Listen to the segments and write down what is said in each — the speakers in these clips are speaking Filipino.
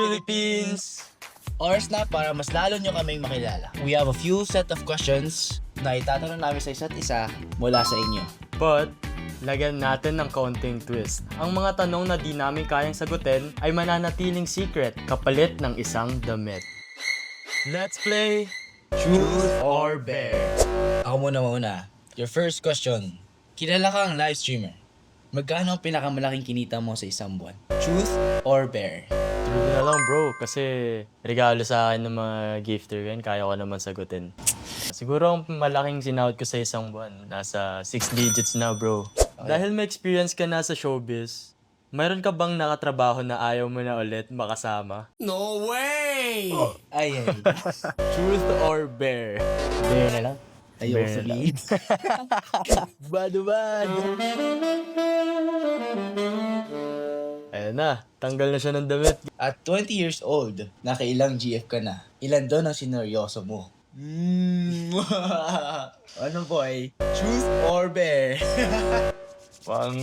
Philippines! Oras na para mas lalo nyo kaming makilala. We have a few set of questions na itatanong namin sa isa't isa mula sa inyo. But, lagyan natin ng konting twist. Ang mga tanong na di namin kayang sagutin ay mananatiling secret kapalit ng isang damit. Let's play Truth or Bear. Ako muna. Your first question. Kilala kang live streamer. Magkano ang pinakamalaking kinita mo sa isang buwan? Truth or bear? True na lang bro, kasi regalo sa akin ng mga gifter yan, kaya ko naman sagutin. Siguro ang malaking sinahod ko sa isang buwan, nasa 6 digits na bro. Okay. Dahil may experience ka na sa showbiz, mayroon ka bang nakatrabaho na ayaw mo na ulit makasama? No way! Ay. Truth or bear? Bear na lang. Ayoko Bear sabihin. Bad. Ayun na, tanggal na siya ng damit. At 20 years old, nakailang GF ka na. Ilan doon ang sineryoso mo? Ano boy? Truth or bear? Pang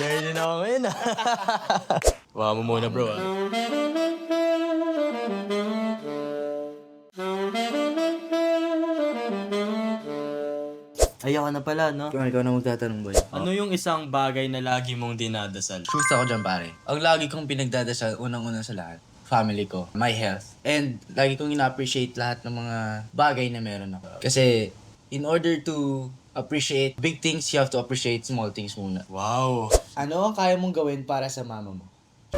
bear din ako ngayon ah. Wow mo muna bro ah. Ayaw ka na pala, no? Ikaw na magtatanong boy. Ano yung isang bagay na lagi mong dinadasal? Truth ako dyan pare. Ang lagi kong pinagdadasal, unang-una sa lahat, family ko, my health. And lagi kong ina-appreciate lahat ng mga bagay na meron ako. Kasi in order to appreciate big things, you have to appreciate small things muna. Wow! Ano ang kaya mong gawin para sa mama mo?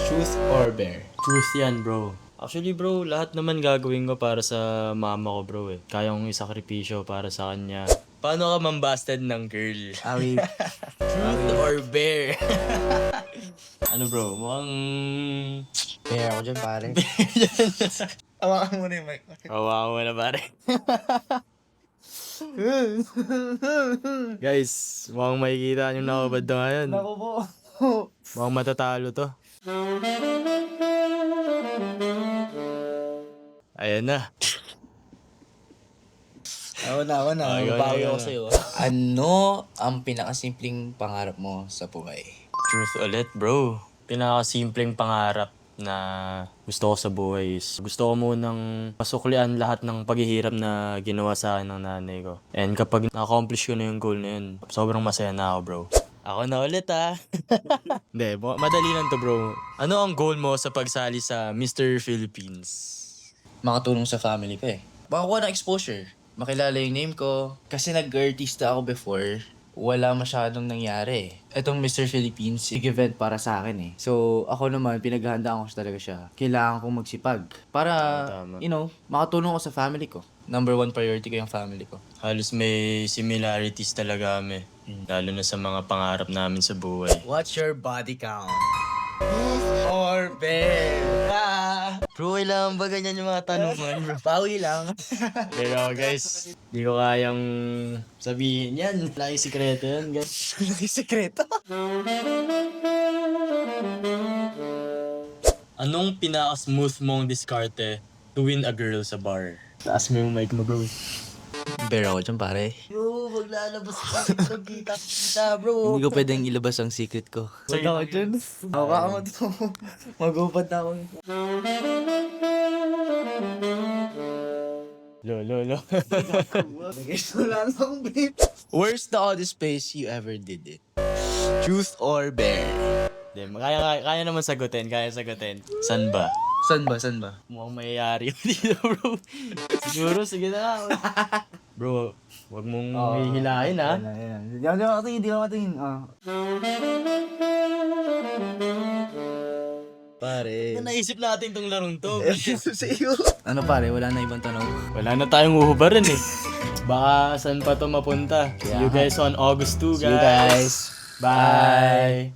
Truth or bear? Truth yan, bro. Actually, bro, lahat naman gagawin ko para sa mama ko, bro eh. Kaya kong isakripisyo para sa kanya. Paano ka mambasted ng girl? Awi. Truth or bear? Ano bro, mukhang... Bear ako dyan pare. Awakan mo na yung mic. Kawawa mo na pare. Guys, mukhang makikita nyo nakabad na ngayon. Ako po. Mukhang matatalo to. Ayan na. Ako na. Mabawi ako sa'yo. Ano ang pinakasimpleng pangarap mo sa buhay? Truth ulit, bro. Pinakasimpleng pangarap na gusto ko sa buhay is gusto ko munang masuklian lahat ng paghihirap na ginawa sa akin ng nanay ko. And kapag na-accomplish ko na yung goal na yun, sobrang masaya na ako, bro. Ako na ulit, ah. Hindi, madali lang to, bro. Ano ang goal mo sa pagsali sa Mr. Philippines? Makatulong sa family ko eh. Makakuha ng exposure. Makilala yung name ko. Kasi nag-artista ako before. Wala masyadong nangyari eh. Etong Mr. Philippines, big event para sa akin eh. So, ako naman, pinaghahandaan ko talaga siya. Kailangan kong magsipag. Para, Tama. makatulong ko sa family ko. Number 1 priority ko yung family ko. Halos may similarities talaga kami. Lalo na sa mga pangarap namin sa buhay. What's your body count? Or bear? Bro, kailangan ba ganyan yung mga tanong mo, bro? Bawi lang. Pero guys, di ko kayang sabihin yan. Wala yung sikreto yan, guys. Sekreto. Anong pinaka-smooth mong diskarte to win a girl sa bar? Taas mo yung mic mo, bro. Bear ako dyan pare. Bro, maglalabas ka. Kita, bro. Hindi ko pwedeng ilabas ang secret ko. Sige ako dyan. Hawakan mo to. Magupad na ako. Lo. Wala na akong babe. Where's the oddest place you ever did it? Truth or bear? Di, kaya naman sagutin, San ba? San ba? Mukhang mayayari dito, bro. Siguro, sige na nga. Bro, wag mong hihilahin, ha? Di ako makatingin. Pare. Ano naisip natin tong larong to? Ano pare, wala na ibang tanong. Wala na tayong uhubarin eh. Baka saan pa to mapunta. See you guys on August 2, guys. See you guys. Bye!